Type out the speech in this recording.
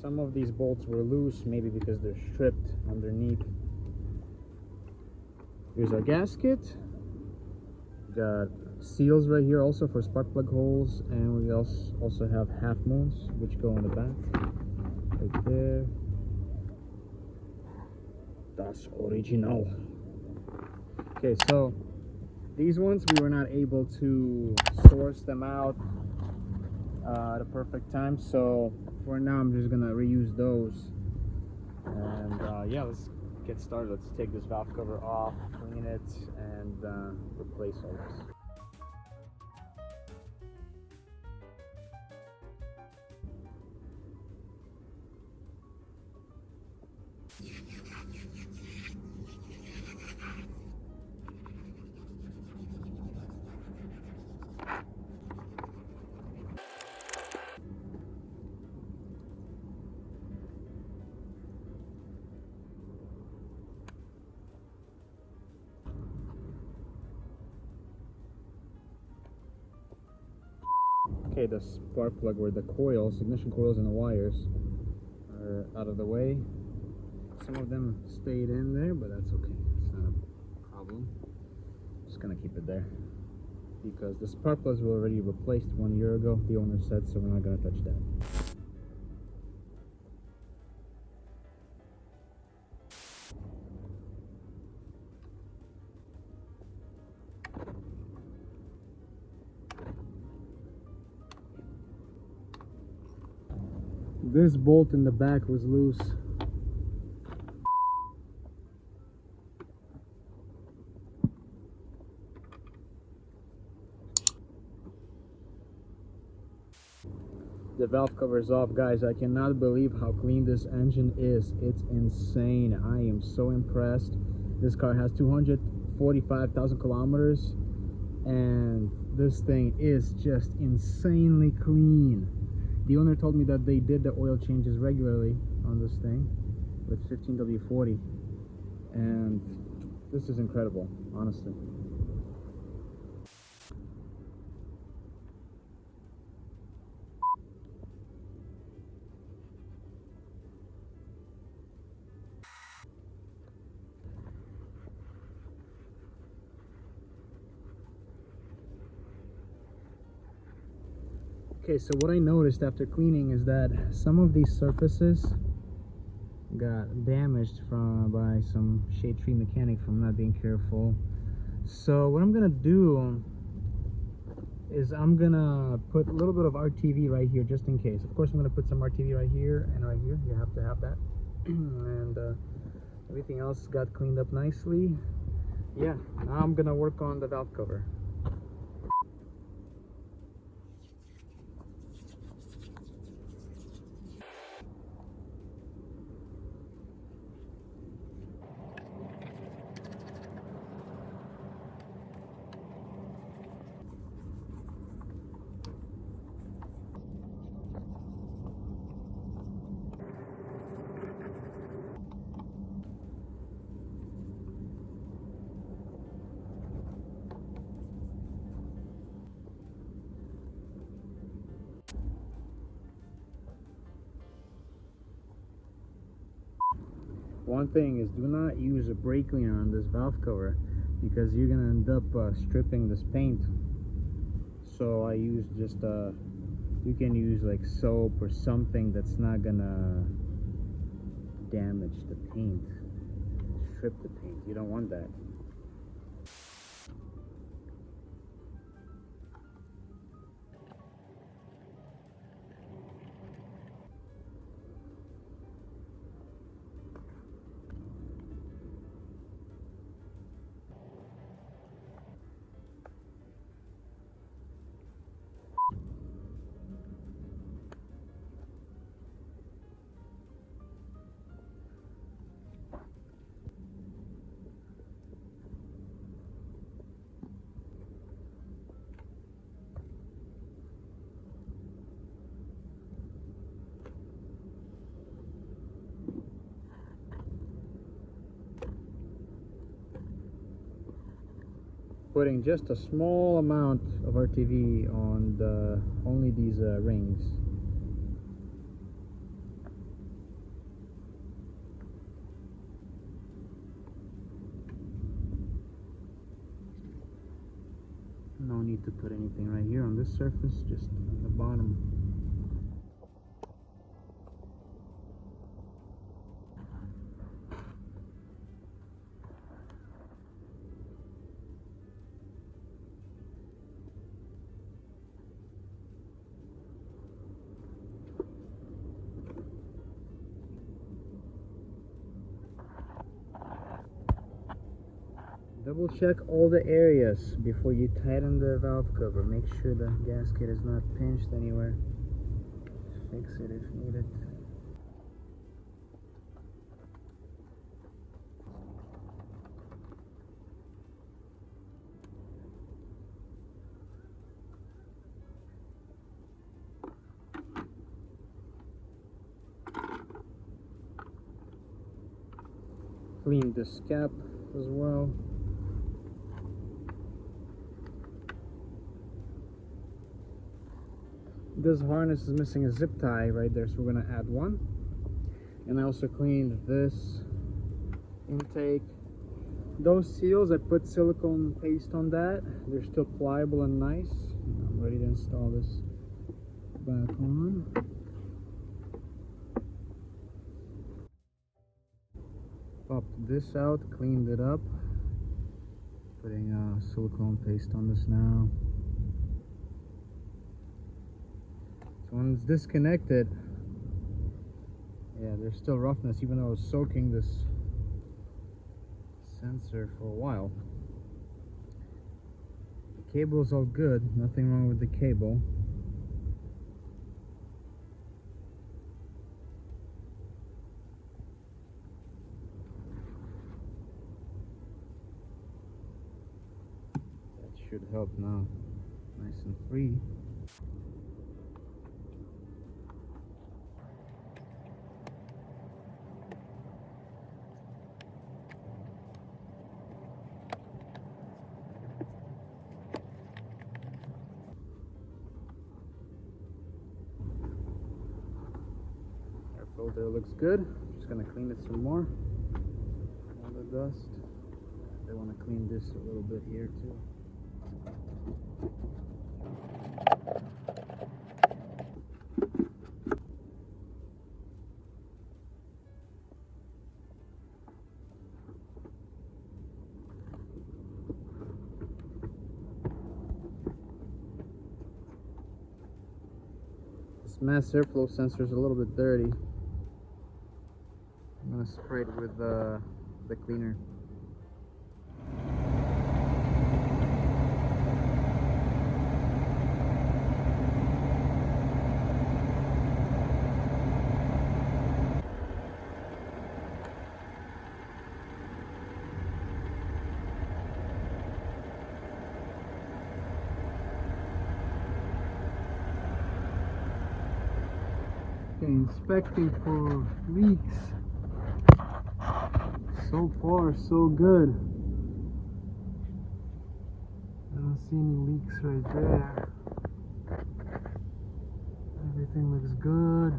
Some of these bolts were loose, maybe because they're stripped underneath. Here's our gasket. Got seals right here also for spark plug holes, and we also have half moons which go in the back right there. That's original. Okay, so these ones we were not able to source them out at a perfect time, so for now I'm just gonna reuse those. And yeah, let's get started. Let's take this valve cover off, clean it, and replace all this. Okay, the spark plug where the coils, ignition coils and the wires are out of the way. Some of them stayed in there, but that's okay. It's not a problem. Just gonna keep it there because the spark plugs were already replaced 1 year ago, the owner said, so we're not gonna touch that. This bolt in the back was loose. The valve cover is off, guys. I cannot believe how clean this engine is. It's insane. I am so impressed. This car has 245,000 kilometers and this thing is just insanely clean. The owner told me that they did the oil changes regularly on this thing with 15 W40, and this is incredible, honestly. Okay, so what I noticed after cleaning is that some of these surfaces got damaged by some shade tree mechanic from not being careful. So what I'm gonna do is I'm gonna put a little bit of RTV right here just in case. Of course, I'm gonna put some RTV right here and right here. You have to have that. And everything else got cleaned up nicely. Yeah, now I'm gonna work on the valve cover. One thing is, do not use a brake cleaner on this valve cover because you're gonna end up stripping this paint. So I use just you can use like soap or something that's not gonna damage the paint, strip the paint. You don't want that. Putting just a small amount of RTV on only these rings. No need to put anything right here on this surface, just on the bottom. Double check all the areas before you tighten the valve cover. Make sure the gasket is not pinched anywhere. Fix it if needed. Clean this cap as well. This harness is missing a zip tie right there, so we're going to add one. And I also cleaned this intake. Those seals, I put silicone paste on that. They're still pliable and nice. I'm ready to install this back on. Popped this out, cleaned it up. Putting silicone paste on this now. So when it's disconnected, yeah, there's still roughness even though I was soaking this sensor for a while. The cable is all good, nothing wrong with the cable. That should help now, nice and free. Filter looks good. Just gonna clean it some more. All the dust. I want to clean this a little bit here too. This mass airflow sensor is a little bit dirty. I'm going to spray it with the cleaner. Okay, inspecting for leaks. So far, so good. I don't see any leaks right there. Everything looks good.